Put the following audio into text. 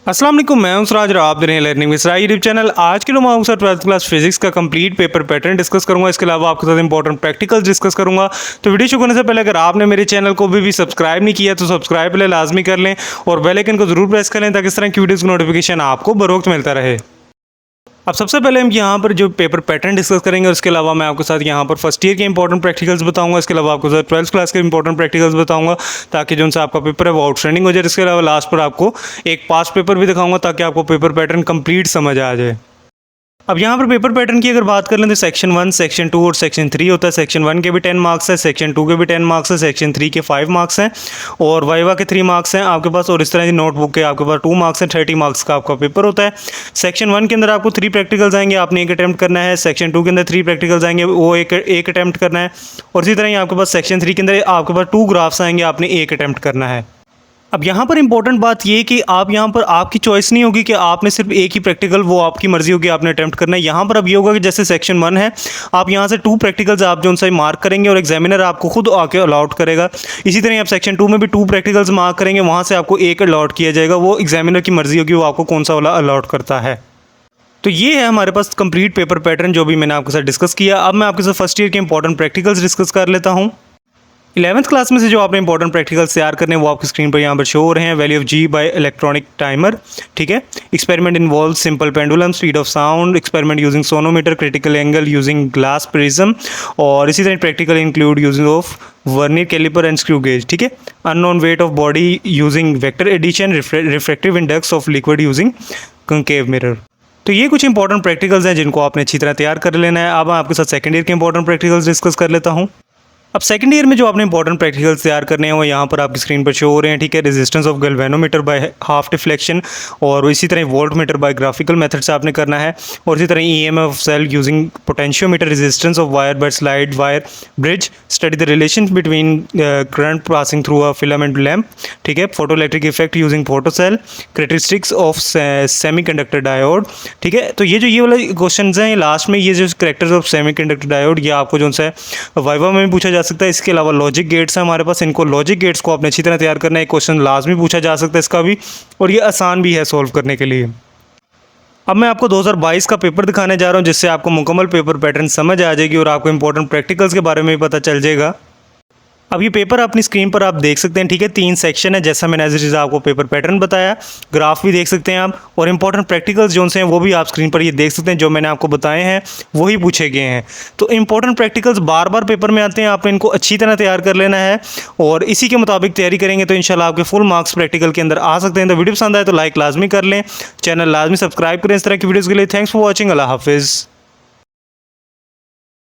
अस्सलाम वालेकुम, मैं हूं सिराज और आप देख रहे हैं learning with Siraj YouTube channel. आज के मैं आपके साथ 12th क्लास फिजिक्स का कंप्लीट पेपर पैटर्न डिस्कस करूंगा। इसके अलावा आपके साथ इंपॉर्टेंट प्रैक्टिकल्स डिस्कस करूंगा। तो वीडियो शुरू करने से पहले अगर आपने मेरे चैनल को भी सब्सक्राइब नहीं किया तो सब्सक्राइब पहले लाजमी कर लें और बेल आइकन को जरूर प्रेस कर लें ताकि इस तरह की वीडियोज़ की नोटिफिकेशन आपको बर वक्त मिलता रहे। अब सबसे पहले हम यहाँ पर जो पेपर पैटर्न डिस्कस करेंगे, उसके अलावा मैं आपके साथ यहाँ पर फर्स्ट ईयर के इंपॉर्टेंट प्रैक्टिकल्स बताऊंगा। इसके अलावा आपको 12th क्लास के इंपॉर्टेंट प्रैक्टिकल्स बताऊंगा ताकि जो उनसे आपका पेपर है वो आउटस्टैंडिंग हो जाए। इसके अलावा लास्ट पर आपको एक पास पेपर भी दिखाऊंगा ताकि आपको पेपर पैटर्न कंप्लीट समझ आ जाए। अब यहाँ पर पेपर पैटर्न की अगर बात कर लें तो सेक्शन 1, सेक्शन 2 और सेक्शन 3 होता है। सेक्शन 1 के भी 10 मार्क्स है, सेक्शन 2 के भी 10 मार्क्स है, सेक्शन 3 के 5 मार्क्स हैं और वाइवा के 3 मार्क्स हैं आपके पास। और इस तरह की नोटबुक के आपके पास 2 मार्क्स हैं। 30 मार्क्स का आपका पेपर होता है। सेक्शन 1 के अंदर आपको 3 प्रैक्टिकल्स आएंगे, आपने एक अटैम्प्ट करना है। सेक्शन 2 के अंदर 3 प्रैक्टिकल्स आएंगे, वो एक अटैम्प्ट करना है। और इसी तरह ही आपके पास सेक्शन 3 के अंदर आपके पास 2 ग्राफ्स आएंगे, आपने एक अटैम्प्ट करना है। अब यहाँ पर इंपॉर्टेंट बात ये कि आप यहाँ पर आपकी चॉइस नहीं होगी कि आपने सिर्फ एक ही प्रैक्टिकल, वो आपकी मर्जी होगी आपने अटैम्प्ट करना है। यहाँ पर अब ये होगा कि जैसे सेक्शन 1 है, आप यहाँ से 2 प्रैक्टिकल्स आप जो उनसे मार्क करेंगे और एग्जामिनर आपको खुद आके अलॉट करेगा। इसी तरह आप सेक्शन 2 में भी 2 प्रैक्टिकल्स मार्क करेंगे, वहाँ से आपको एक अलॉट किया जाएगा। वो एग्जामिनर की मर्जी होगी वो आपको कौन सा वाला अलॉट करता है। तो ये है हमारे पास कंप्लीट पेपर पैटर्न जो भी मैंने आपके साथ डिस्कस किया। अब मैं आपके साथ फर्स्ट ईयर के इंपॉर्टेंट प्रैक्टिकल्स डिस्कस कर लेता हूँ। 11th क्लास में से जो आपने इंपॉर्टेंट प्रैक्टिकल्स तैयार करने हैं वो आपकी स्क्रीन पर यहाँ पर शो हो रहे हैं। Value of G by electronic timer, ठीक है। Experiment involve simple pendulum, speed of sound, experiment using sonometer, critical angle using glass prism और इसी तरह practical include using of vernier caliper and screw gauge, ठीक है। Unknown weight of body using vector addition, refractive index of liquid using concave mirror. तो ये कुछ important practicals हैं जिनको आपने अच्छी तरह तैयार कर लेना है। अब मैं आपके साथ सेकंड ईयर के इंपॉर्टेंट प्रैक्टिकल्स डिस्कस कर लेता हूँ। अब सेकंड ईयर में जो आपने इंपॉर्टेंट प्रैक्टिकल्स तैयार करने हैं वो यहाँ पर आपकी स्क्रीन पर शो हो रहे हैं, ठीक है। Resistance of galvanometer by half deflection और इसी तरह वोल्टमीटर बाय ग्राफिकल मेथड से आपने करना है। और इसी तरह EMF of cell using potentiometer, resistance of wire by slide wire bridge, study the relation between current passing through a filament lamp, ठीक है। Photoelectric effect using photo cell, characteristics of semiconductor diode, ठीक है। तो ये वाले question हैं last में, ये जो कैरेक्टर्स ऑफ सेमीकंडक्टर डायोड ये आपको जो है वाइवा में भी पूछा जा सकता है। इसके अलावा लॉजिक गेट्स हैं हमारे पास, इनको लॉजिक गेट्स को आपने अच्छी तरह तैयार करना है। क्वेश्चन लाजमी पूछा जा सकता है इसका भी, और ये आसान भी है सॉल्व करने के लिए। अब मैं आपको 2022 का पेपर दिखाने जा रहा हूं जिससे आपको मुकम्मल पेपर पैटर्न समझ आ जाएगी और आपको इंपॉर्टेंट प्रैक्टिकल्स के बारे में भी पता चल जाएगा। अब ये पेपर अपनी स्क्रीन पर आप देख सकते हैं, ठीक है। 3 सेक्शन है जैसा मैंने एज इट इज़ आपको पेपर पैटर्न बताया। ग्राफ भी देख सकते हैं आप और इंपॉर्टेंट प्रैक्टिकल्स जो हैं वो भी आप स्क्रीन पर ये देख सकते हैं। जो मैंने आपको बताए हैं वही पूछे गए हैं। तो इंपॉर्टेंट प्रैक्टिकल्स बार बार पेपर में आते हैं, आपने इनको अच्छी तरह तैयार कर लेना है और इसी के मुताबिक तैयारी करेंगे तो इंशाल्लाह आपके फुल मार्क्स प्रैक्टिकल के अंदर आ सकते हैं। तो वीडियो पसंद आए तो लाइक लाजमी कर लें, चैनल लाजमी सब्सक्राइब करें इस तरह की वीडियोज़ के लिए। थैंक्स फॉर वॉचिंग, अल्लाह हाफिज़।